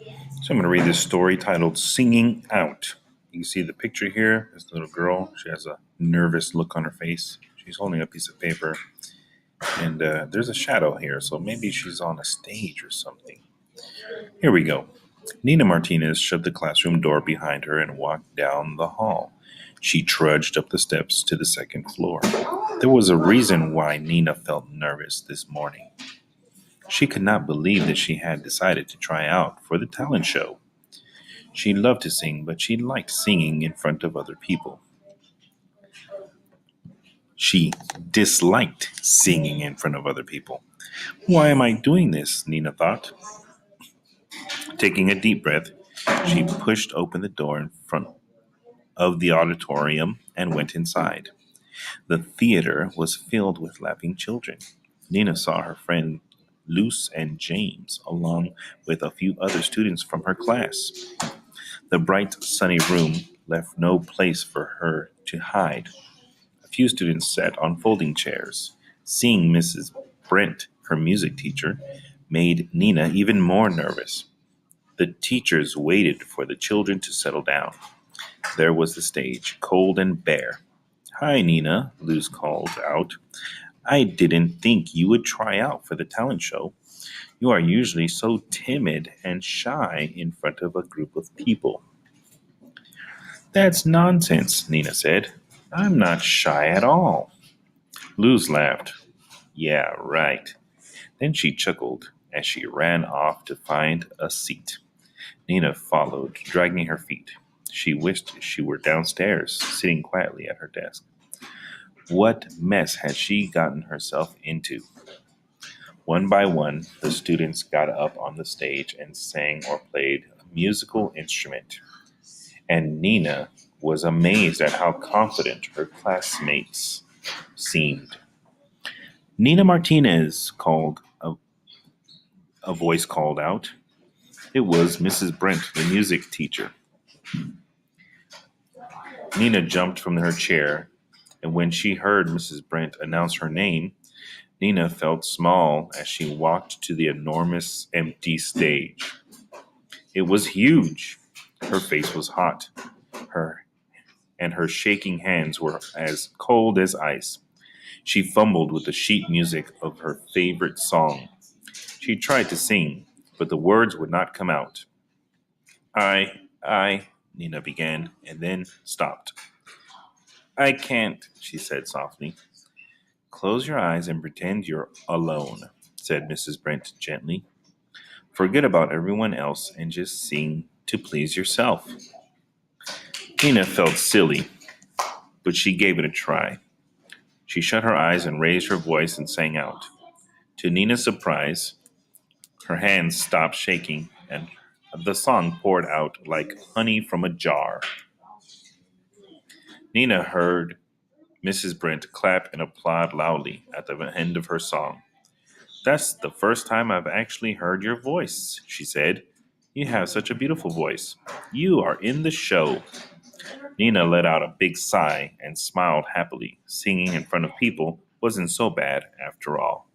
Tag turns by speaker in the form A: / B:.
A: So I'm going to read this story titled Singing Out. You can see the picture here. This little girl, she has a nervous look on her face. She's holding a piece of paper, and there's a shadow here, so maybe she's on a stage or something. Here we go. Nina Martinez shut the classroom door behind her and walked down the hall. She trudged up the steps to the second floor. There was a reason why Nina felt nervous this morning. She could not believe that she had decided to try out for the talent show. She loved to sing, but she liked singing in front of other people. She disliked singing in front of other people. Why am I doing this? Nina thought. Taking a deep breath, she pushed open the door in front of the auditorium and went inside. The theater was filled with laughing children. Nina saw her friend Luce and James, along with a few other students from her class. The bright, sunny room left no place for her to hide. A few students sat on folding chairs. Seeing Mrs. Brent, her music teacher, made Nina even more nervous. The teachers waited for the children to settle down. There was the stage, cold and bare. Hi, Nina, Luz called out. I didn't think you would try out for the talent show. You are usually so timid and shy in front of a group of people. That's nonsense, Nina said. I'm not shy at all. Luz laughed. Yeah, right. Then she chuckled as she ran off to find a seat. Nina followed, dragging her feet. She wished she were downstairs, sitting quietly at her desk. What mess had she gotten herself into? One by one, the students got up on the stage and sang or played a musical instrument. And Nina was amazed at how confident her classmates seemed. Nina Martinez called a voice called out. It was Mrs. Brent, the music teacher. Nina jumped from her chair, and when she heard Mrs. Brent announce her name, Nina felt small as she walked to the enormous empty stage. It was huge. Her face was hot. Her shaking hands were as cold as ice. She fumbled with the sheet music of her favorite song. She tried to sing, but the words would not come out. I, Nina began, and then stopped. I can't, she said softly. Close your eyes and pretend you're alone, said Mrs. Brent gently. Forget about everyone else and just sing to please yourself. Nina felt silly, but she gave it a try. She shut her eyes and raised her voice and sang out. To Nina's surprise, her hands stopped shaking and the song poured out like honey from a jar. Nina heard Mrs. Brent clap and applaud loudly at the end of her song. That's the first time I've actually heard your voice, she said. You have such a beautiful voice. You are in the show. Nina let out a big sigh and smiled happily. Singing in front of people wasn't so bad after all.